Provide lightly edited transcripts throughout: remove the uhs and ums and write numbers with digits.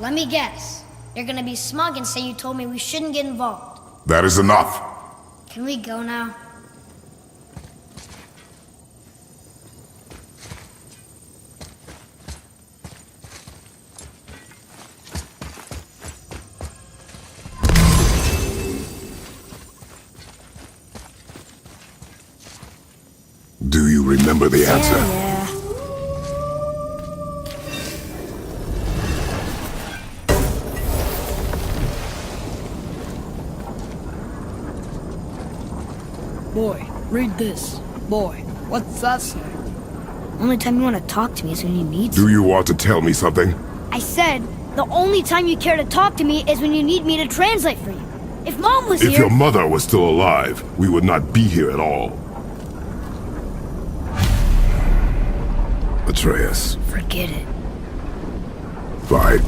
Let me guess. You're gonna be smug and say you told me we shouldn't get involved. That is enough. Can we go now? Do you remember the answer? Yeah. Boy, read this. Boy, what's that say? Only time you want to talk to me is when you need Do you want to tell me something? I said, the only time you care to talk to me is when you need me to translate for you. If Mom was If here... your mother was still alive, we would not be here at all. Atreus. Forget it. Fine.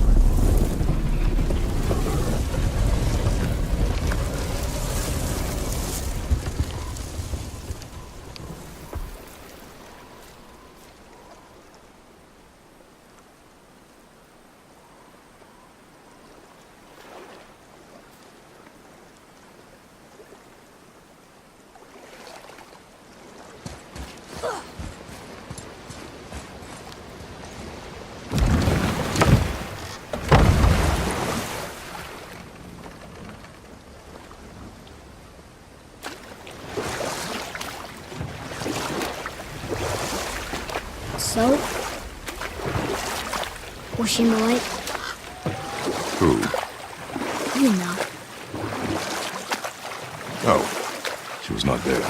So? Was she in the light? Who? You know. Oh, she was not there.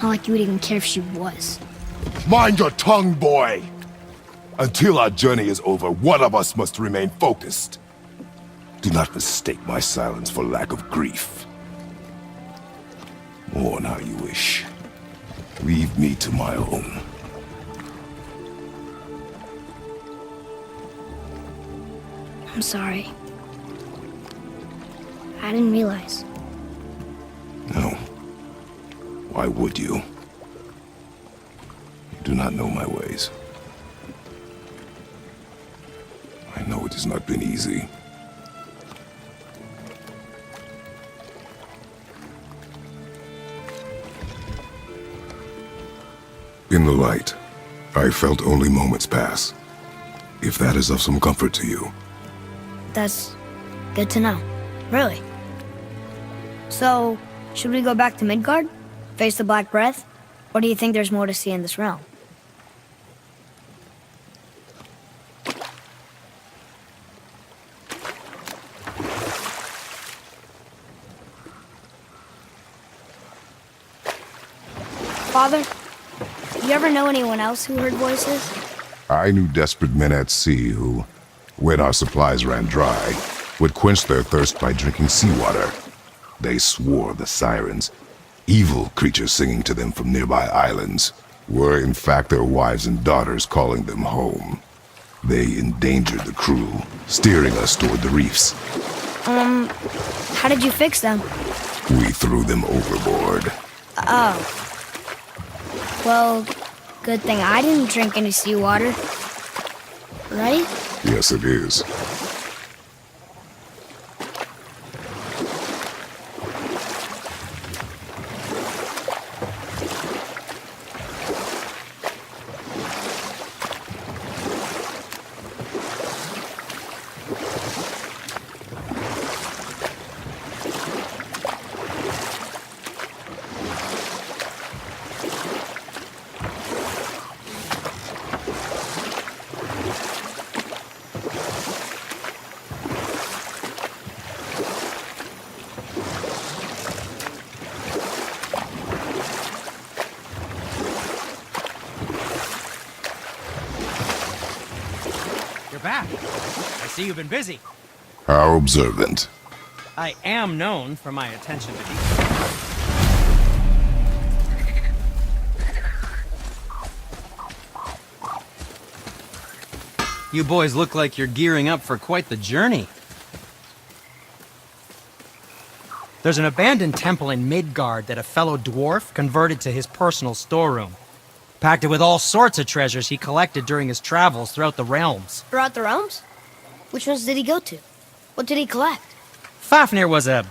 Not like you would even care if she was. Mind your tongue, boy! Until our journey is over, one of us must remain focused. Do not mistake my silence for lack of grief. Mourn how you wish. Leave me to my own. I'm sorry. I didn't realize. No. Why would you? You do not know my ways. I know it has not been easy. In the light, I felt only moments pass. If that is of some comfort to you. That's good to know. Really. So, should we go back to Midgard? Face the Black Breath? Or do you think there's more to see in this realm? Father, you ever know anyone else who heard voices? I knew desperate men at sea who, when our supplies ran dry, would quench their thirst by drinking seawater. They swore the sirens, evil creatures singing to them from nearby islands, were in fact their wives and daughters calling them home. They endangered the crew, steering us toward the reefs. How did you fix them? We threw them overboard. Oh. Well, good thing I didn't drink any seawater. Right? Yes, it is. You're back. I see you've been busy. How observant. I am known for my attention to detail. You boys look like you're gearing up for quite the journey. There's an abandoned temple in Midgard that a fellow dwarf converted to his personal storeroom. Packed it with all sorts of treasures he collected during his travels throughout the realms. Throughout the realms? Which ones did he go to? What did he collect? Fafnir was a,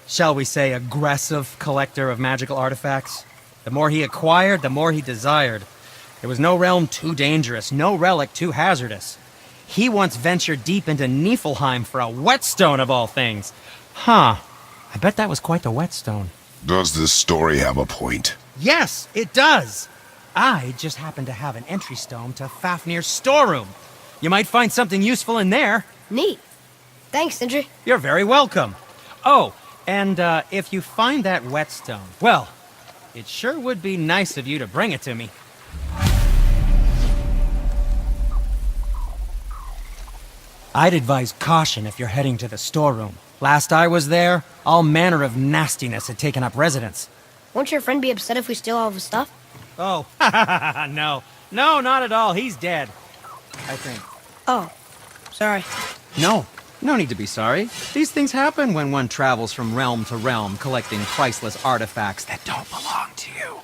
shall we say, aggressive collector of magical artifacts. The more he acquired, the more he desired. There was no realm too dangerous, no relic too hazardous. He once ventured deep into Niflheim for a whetstone of all things. Huh. I bet that was quite the whetstone. Does this story have a point? Yes, it does. I just happen to have an entry stone to Fafnir's storeroom. You might find something useful in there. Neat. Thanks, Sindri. You're very welcome. Oh, and if you find that whetstone, well, it sure would be nice of you to bring it to me. I'd advise caution if you're heading to the storeroom. Last I was there, all manner of nastiness had taken up residence. Won't your friend be upset if we steal all of his stuff? Oh, no. No, not at all. He's dead. I think. Oh, sorry. No need to be sorry. These things happen when one travels from realm to realm, collecting priceless artifacts that don't belong to you.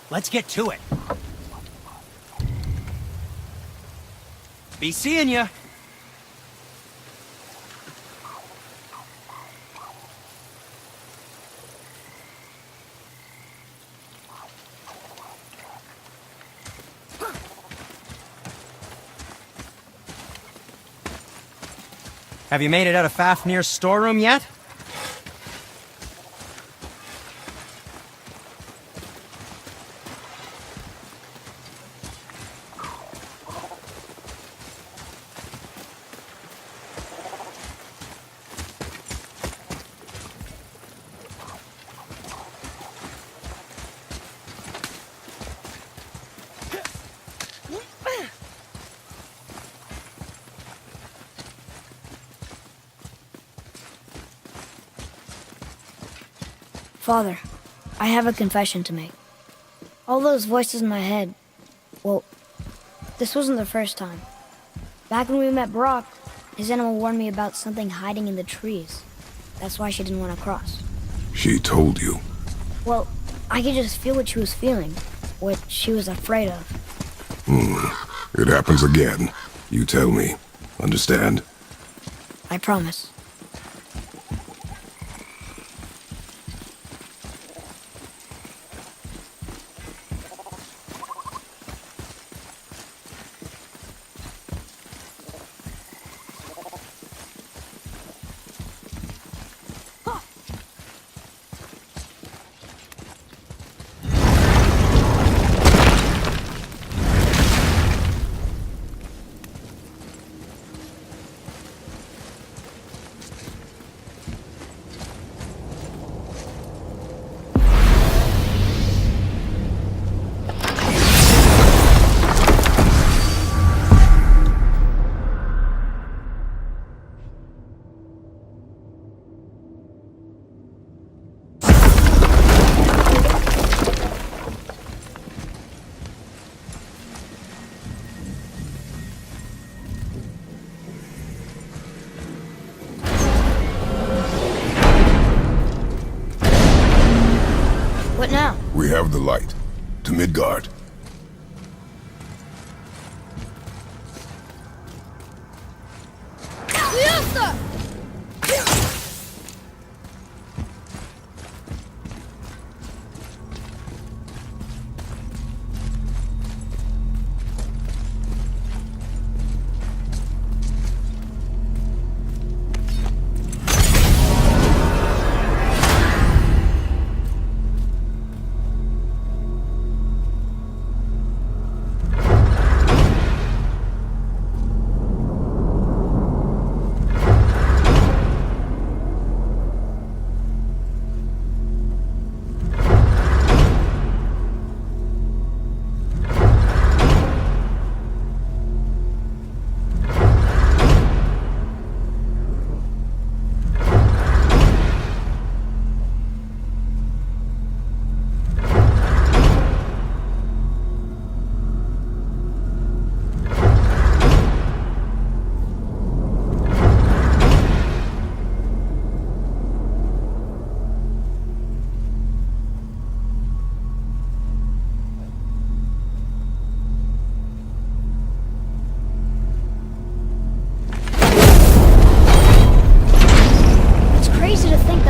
Let's get to it. Be seeing ya. Have you made it out of Fafnir's storeroom yet? Father, I have a confession to make. All those voices in my head, well, this wasn't the first time. Back when we met Brock, his animal warned me about something hiding in the trees. That's why she didn't want to cross. She told you. Well, I could just feel what she was feeling, what she was afraid of. It happens again. You tell me. Understand? I promise. What now? We have the light. To Midgard.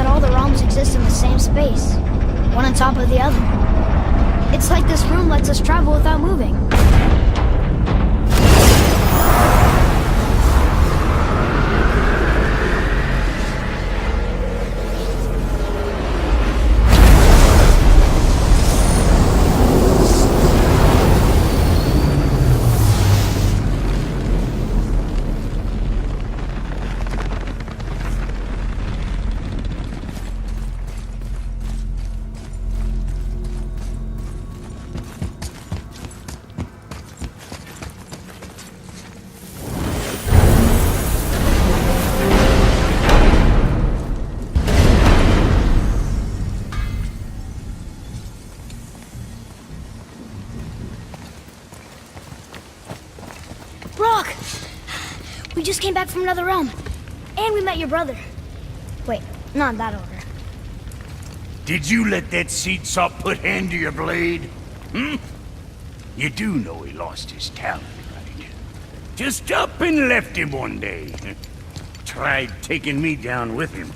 all the realms exist in the same space, one on top of the other. It's like this room lets us travel without moving. Brock! We just came back from another realm. And we met your brother. Wait, not in that order. Did you let that seed sop put hand to your blade? Hmm? You do know he lost his talent, right? Just up and left him one day. Tried taking me down with him.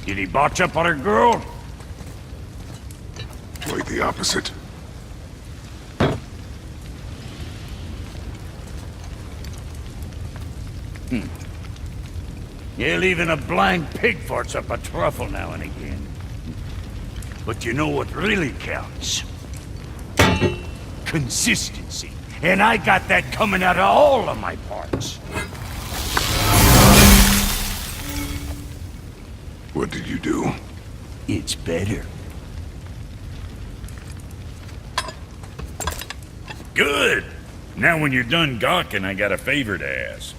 Did he botch up on her girl? Quite the opposite. Yeah, even a blind pig farts up a truffle now and again. But you know what really counts? Consistency. And I got that coming out of all of my parts. What did you do? It's better. Good! Now when you're done gawking, I got a favor to ask.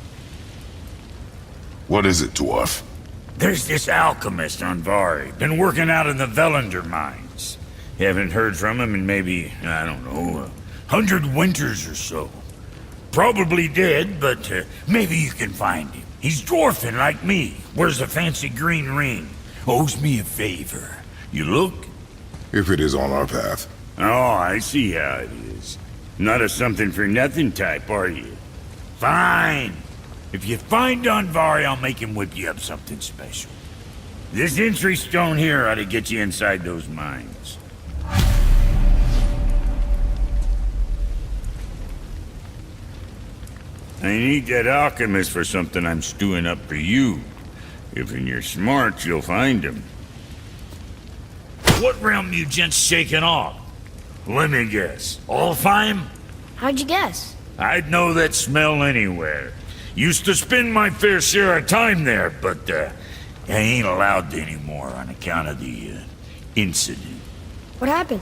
What is it, dwarf? There's this alchemist on Vari, been working out in the Velander mines. Haven't heard from him in maybe, I don't know, 100 winters or so. Probably dead, but maybe you can find him. He's dwarfing like me, wears a fancy green ring, owes me a favor. You look? If it is on our path. Oh, I see how it is. Not a something-for-nothing type, are you? Fine. If you find Donvari, I'll make him whip you up something special. This entry stone here ought to get you inside those mines. I need that alchemist for something I'm stewing up for you. If you're smart, you'll find him. What realm you gents shaking off? Let me guess. Alfheim? How'd you guess? I'd know that smell anywhere. Used to spend my fair share of time there, but I ain't allowed to anymore on account of the incident. What happened?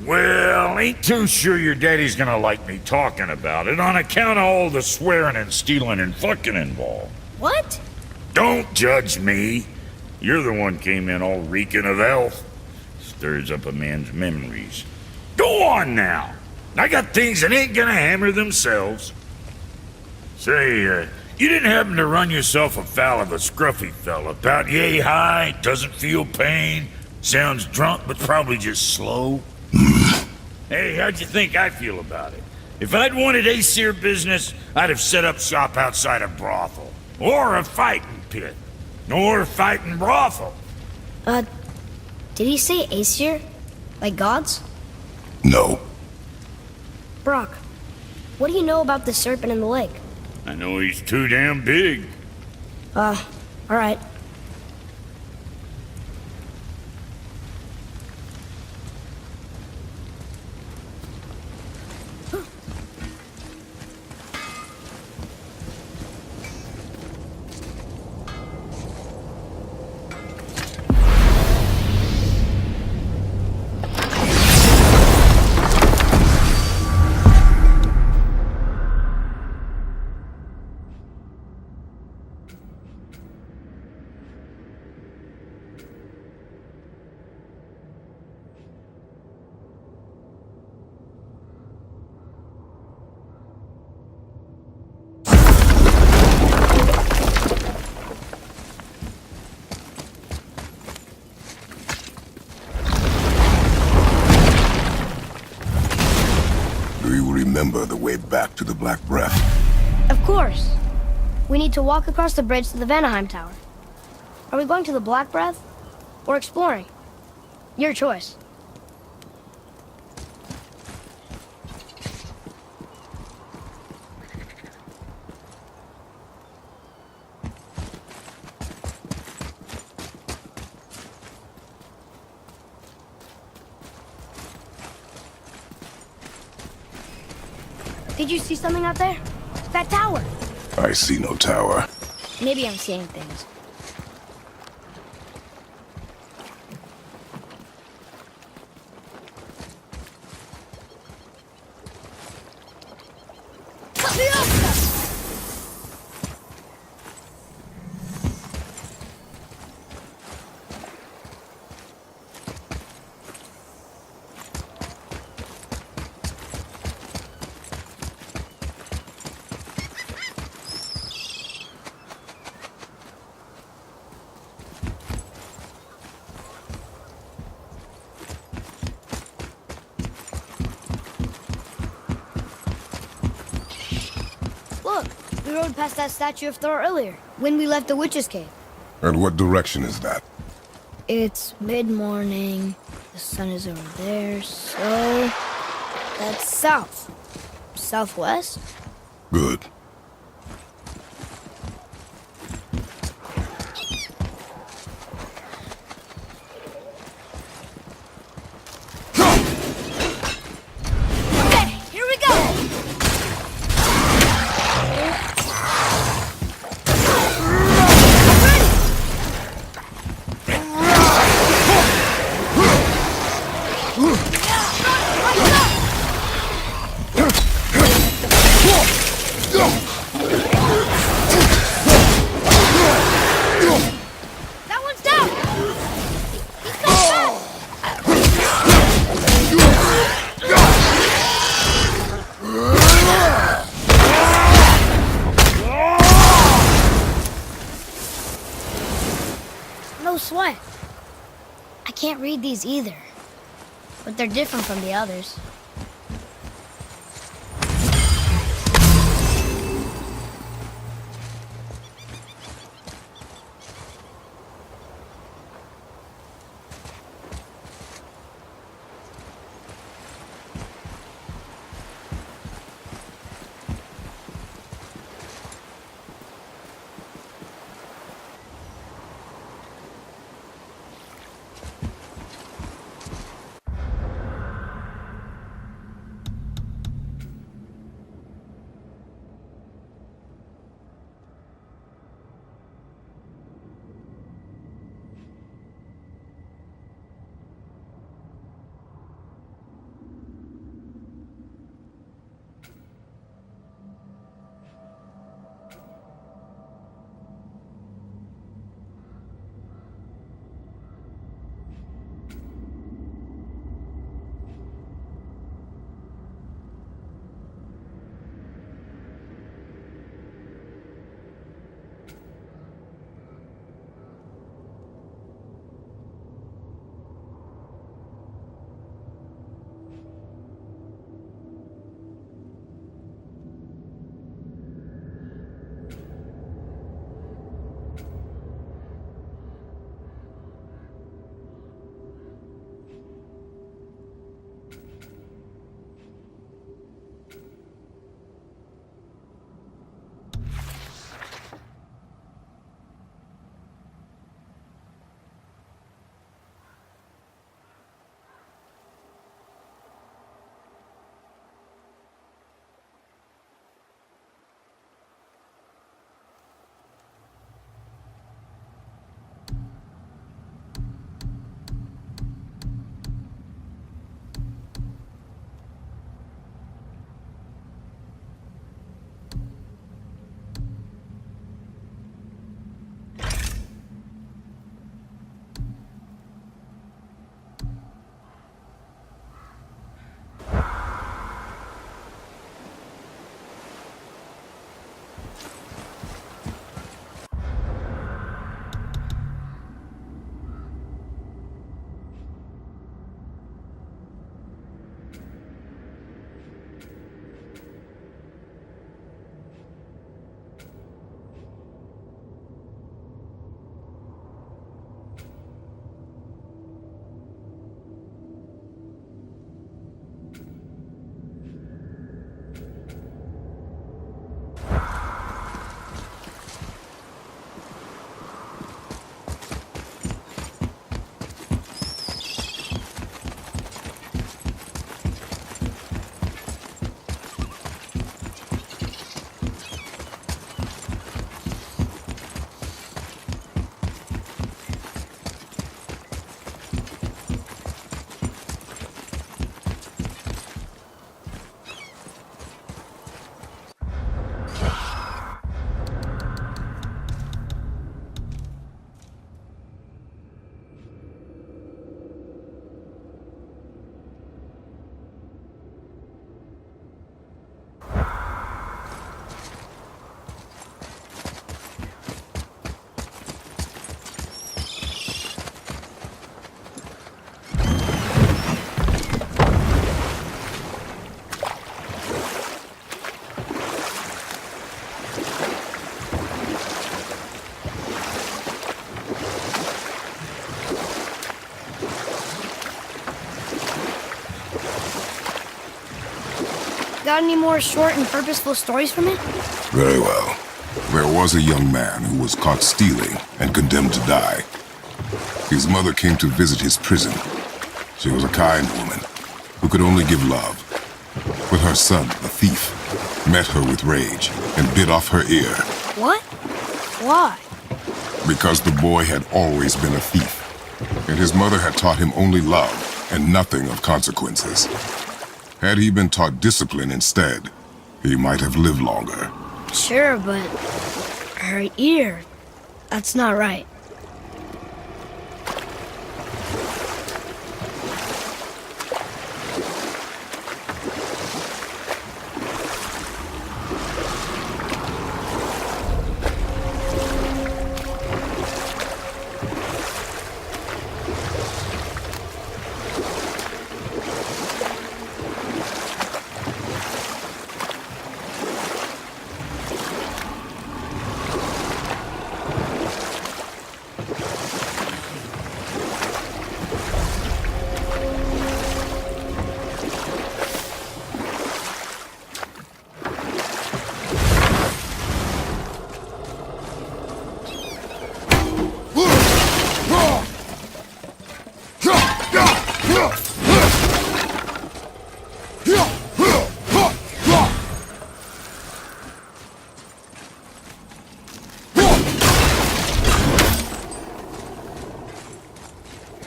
Well, ain't too sure your daddy's gonna like me talking about it on account of all the swearing and stealing and fucking involved. What? Don't judge me. You're the one came in all reeking of elf. Stirs up a man's memories. Go on now. I got things that ain't gonna hammer themselves. Say, you didn't happen to run yourself afoul of a scruffy fella, about yay high, doesn't feel pain, sounds drunk but probably just slow? Hey, how'd you think I feel about it? If I'd wanted Aesir business, I'd have set up shop outside a brothel. Or a fighting pit. Or a fighting brothel. Did he say Aesir? Like gods? No. Brock, what do you know about the serpent in the lake? I know he's too damn big. Alright. Do you remember the way back to the Black Breath? Of course. We need to walk across the bridge to the Vanaheim Tower. Are we going to the Black Breath? Or exploring? Your choice. Did you see something out there? That tower! I see no tower. Maybe I'm seeing things. Look, we rode past that statue of Thor earlier, when we left the Witch's Cave. And what direction is that? It's mid-morning, the sun is over there, so... that's south. Southwest? Good. Okay, here we go! That one's down! He's coming back! No sweat. I can't read these either, but they're different from the others. got any more short and purposeful stories from it? Very well. There was a young man who was caught stealing and condemned to die. His mother came to visit his prison. She was a kind woman who could only give love. But her son, the thief, met her with rage and bit off her ear. What? Why? Because the boy had always been a thief, and his mother had taught him only love and nothing of consequences. Had he been taught discipline instead, he might have lived longer. Sure, but her ear, that's not right.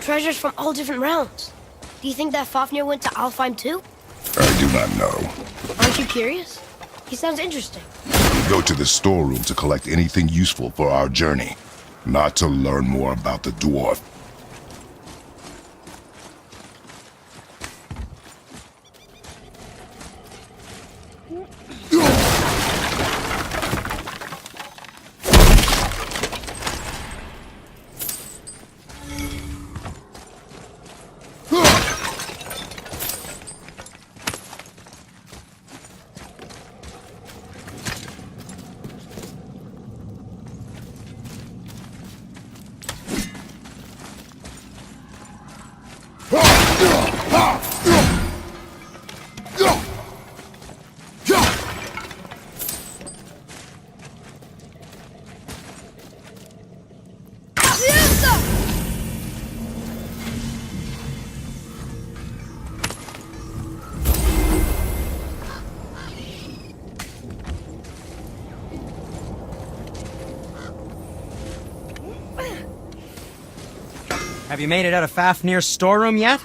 Treasures from all different realms. Do you think that Fafnir went to Alfheim too? I do not know. Aren't you curious? He sounds interesting. We go to the storeroom to collect anything useful for our journey, not to learn more about the dwarf. Have you made it out of Fafnir's storeroom yet?